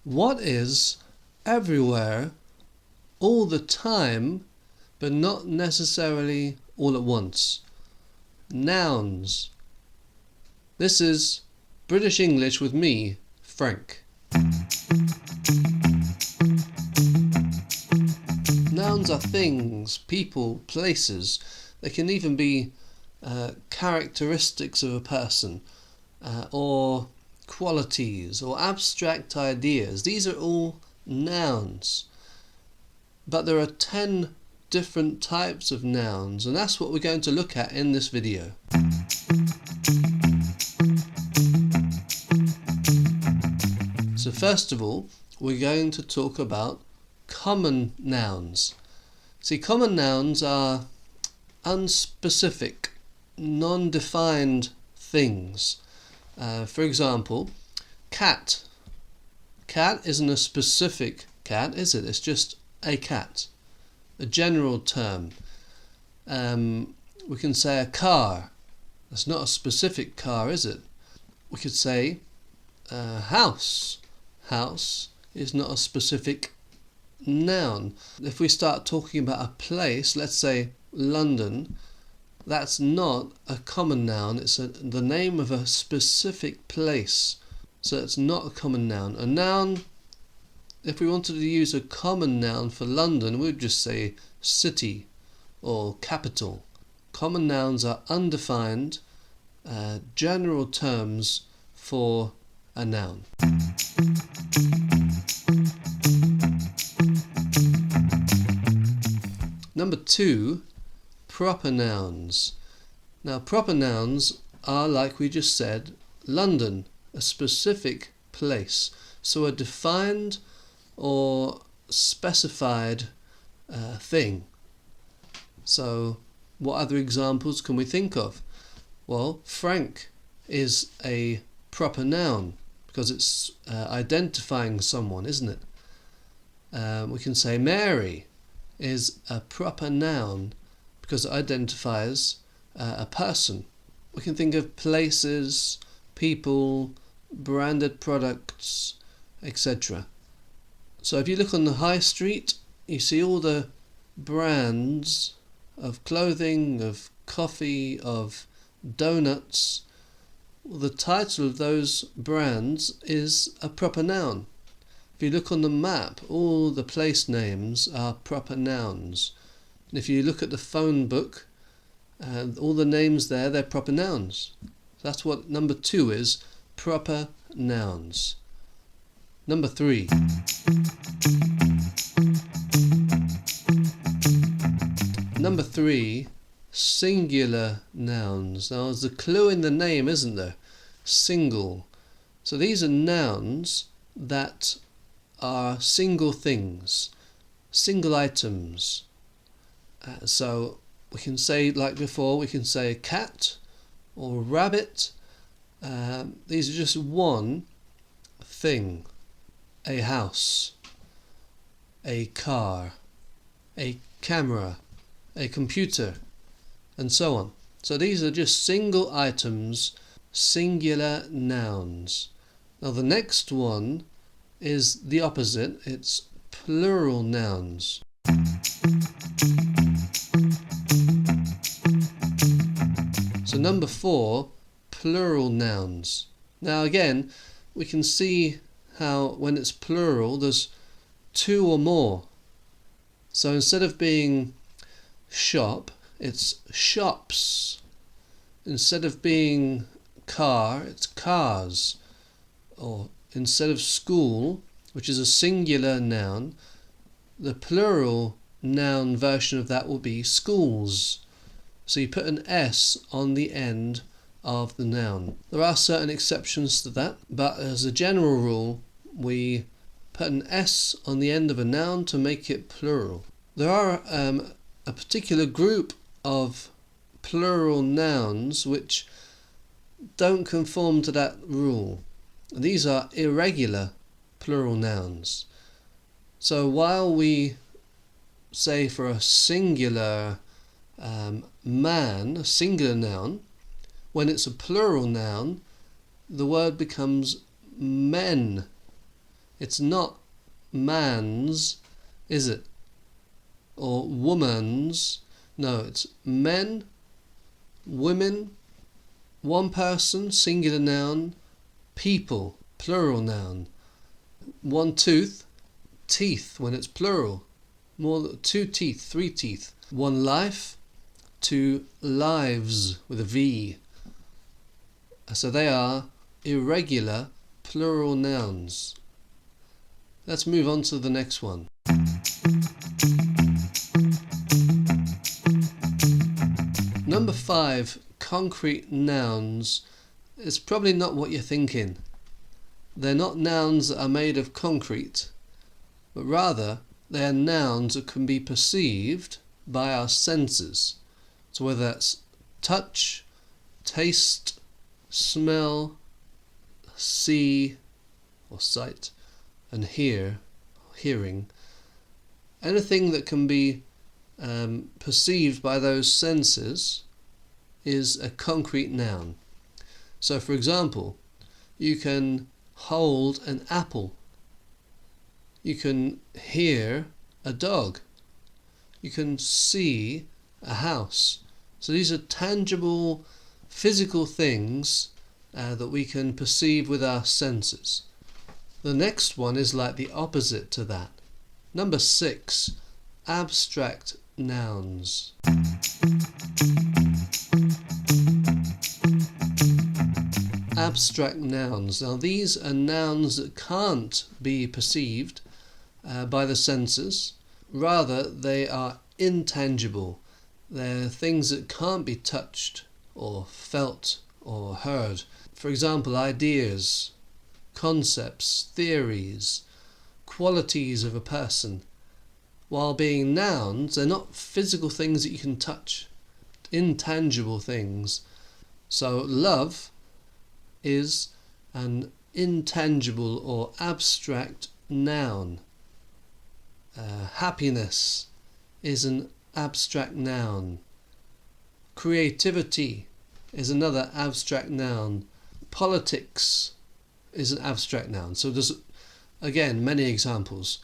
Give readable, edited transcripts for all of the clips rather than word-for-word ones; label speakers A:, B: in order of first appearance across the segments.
A: What is everywhere, all the time, but not necessarily all at once? Nouns. This is British English with me, Frank. Nouns are things, people, places. They can even be characteristics of a person or qualities or abstract ideas. These are all nouns. But there are 10 different types of nouns, and that's what we're going to look at in this video. So first of all, we're going to talk about common nouns. See, common nouns are unspecific, non-defined things. For example, cat. Cat isn't a specific cat, is it? It's just a cat, a general term. We can say a car. That's not a specific car, is it? We could say house. House is not a specific noun. If we start talking about a place, let's say London, that's not a common noun. It's the name of a specific place. So it's not a common noun. A noun, if we wanted to use a common noun for London, we'd just say city or capital. Common nouns are undefined, general terms for a noun. Number 2, proper nouns. Now, proper nouns are, like we just said, London, a specific place. So a defined or specified thing. So what other examples can we think of? Well, Frank is a proper noun because it's identifying someone, isn't it? We can say Mary is a proper noun because it identifies a person. We can think of places, people, branded products, etc. So if you look on the high street, you see all the brands of clothing, of coffee, of donuts. Well, the title of those brands is a proper noun. If you look on the map, all the place names are proper nouns. And if you look at the phone book, all the names there, they're proper nouns. That's what number 2 is, proper nouns. Number 3. Number 3, singular nouns. Now there's a clue in the name, isn't there? Single. So these are nouns that are single things, single items. So we can say, like before, we can say cat or rabbit. These are just one thing. A house, a car, a camera, a computer, and so on. So these are just single items, singular nouns. Now the next one is the opposite. It's plural nouns. So number 4, plural nouns. Now again, we can see how when it's plural there's 2 or more. So instead of being shop, it's shops. Instead of being car, it's cars. Or instead of school, which is a singular noun, the plural noun version of that will be schools. So you put an S on the end of the noun. There are certain exceptions to that, but as a general rule, we put an S on the end of a noun to make it plural. There are a particular group of plural nouns which don't conform to that rule. These are irregular plural nouns. So while we say for a singular man, a singular noun, when it's a plural noun, the word becomes men. It's not man's, is it? Or woman's. No, it's men, women, one person, singular noun, people, plural noun. One tooth, teeth when it's plural. Two teeth, three teeth. One life, two lives with a V. So they are irregular plural nouns. Let's move on to the next one. Number 5, concrete nouns, is probably not what you're thinking. They're not nouns that are made of concrete, but rather they are nouns that can be perceived by our senses. So whether that's touch, taste, smell, see or sight, and hearing, anything that can be perceived by those senses is a concrete noun. So for example, you can hold an apple, you can hear a dog, you can see a house. So these are tangible physical things that we can perceive with our senses. The next one is like the opposite to that. Number 6, abstract nouns. Abstract nouns. Now these are nouns that can't be perceived by the senses. Rather, they are intangible. They're things that can't be touched or felt or heard. For example, ideas, concepts, theories, qualities of a person. While being nouns, they're not physical things that you can touch, intangible things. So love is an intangible or abstract noun. Happiness is an abstract noun. Creativity is another abstract noun. Politics is an abstract noun. So there's, again, many examples.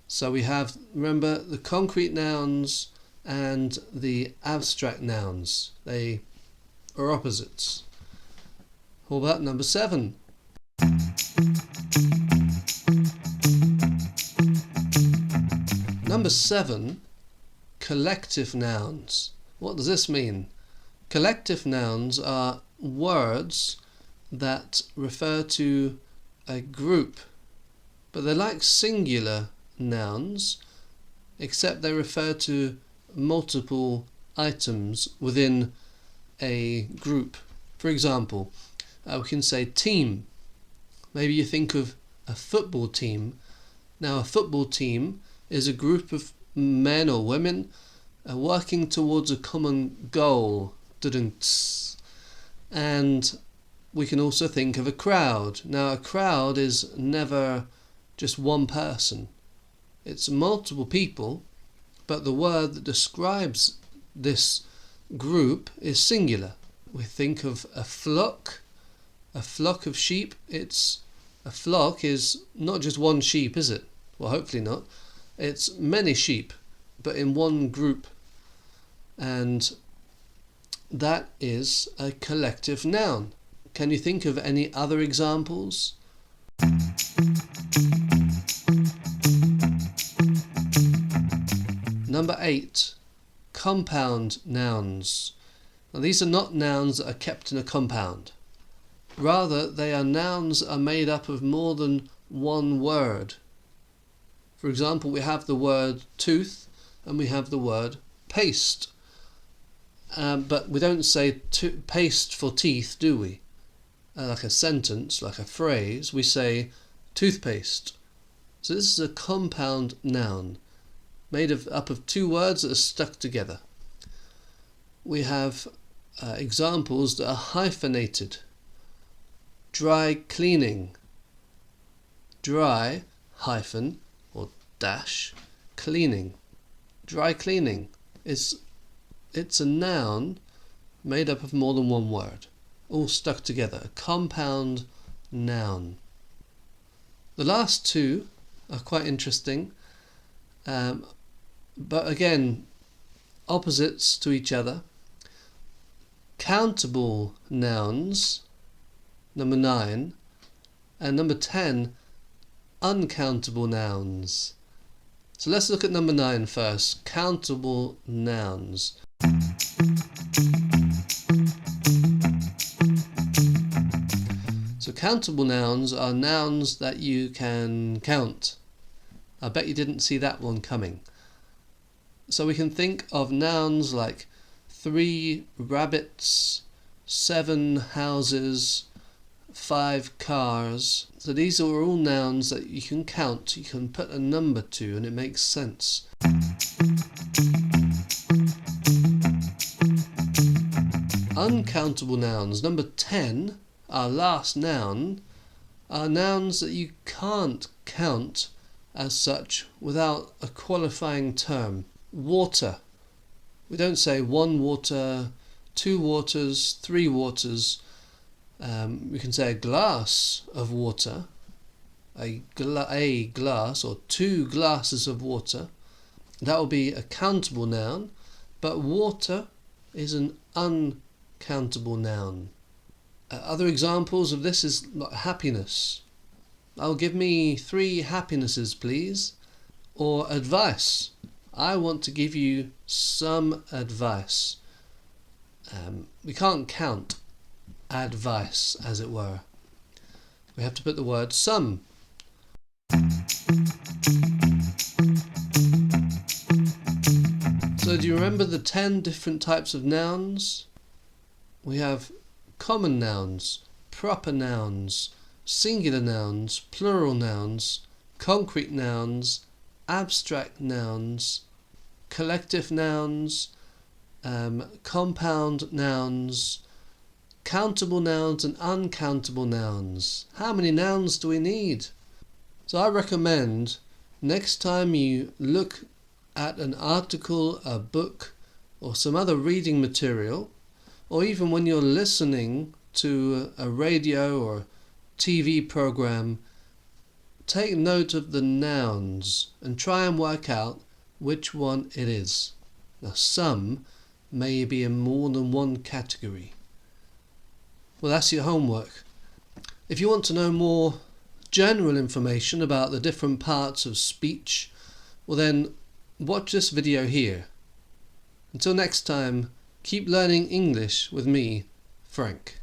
A: So we have, remember, the concrete nouns and the abstract nouns. They are opposites. What about number 7? Number 7, collective nouns. What does this mean? Collective nouns are words that refer to a group, but they're like singular nouns, except they refer to multiple items within a group. For example, we can say team. Maybe you think of a football team. Now a football team is a group of men or women working towards a common goal. And we can also think of a crowd. Now a crowd is never just one person. It's multiple people, but the word that describes this group is singular. We think of a flock of sheep. A flock is not just one sheep, is it? Well, hopefully not. It's many sheep, but in one group. And that is a collective noun. Can you think of any other examples? Number 8, compound nouns. Now these are not nouns that are kept in a compound. Rather, they are nouns that are made up of more than one word. For example, we have the word tooth and we have the word paste. But we don't say paste for teeth, do we? Like a sentence, like a phrase, we say toothpaste. So this is a compound noun made up of two words that are stuck together. We have examples that are hyphenated. Dry cleaning. Dry hyphen or dash cleaning. Dry cleaning it's a noun made up of more than one word, all stuck together. A compound noun. The last two are quite interesting, but again, opposites to each other. Countable nouns, number 9, and number 10, uncountable nouns. So let's look at number 9 first, countable nouns. So countable nouns are nouns that you can count. I bet you didn't see that one coming. So we can think of nouns like 3 rabbits, 7 houses, 5 cars. So these are all nouns that you can count, you can put a number to, and it makes sense. Uncountable nouns, number 10, our last noun, are nouns that you can't count as such without a qualifying term. Water. We don't say 1 water, 2 waters, 3 waters. We can say a glass of water, a glass or 2 glasses of water. That will be a countable noun, but water is an uncountable noun. Other examples of this is like happiness. Oh, give me 3 happinesses, please. Or advice. I want to give you some advice. We can't count advice, as it were. We have to put the word some. So do you remember the 10 different types of nouns? We have common nouns, proper nouns, singular nouns, plural nouns, concrete nouns, abstract nouns, collective nouns, compound nouns, countable nouns and uncountable nouns. How many nouns do we need? So I recommend next time you look at an article, a book, or some other reading material, or even when you're listening to a radio or TV program, take note of the nouns and try and work out which one it is. Now, some may be in more than one category. Well, that's your homework. If you want to know more general information about the different parts of speech, well then watch this video here. Until next time, keep learning English with me, Frank.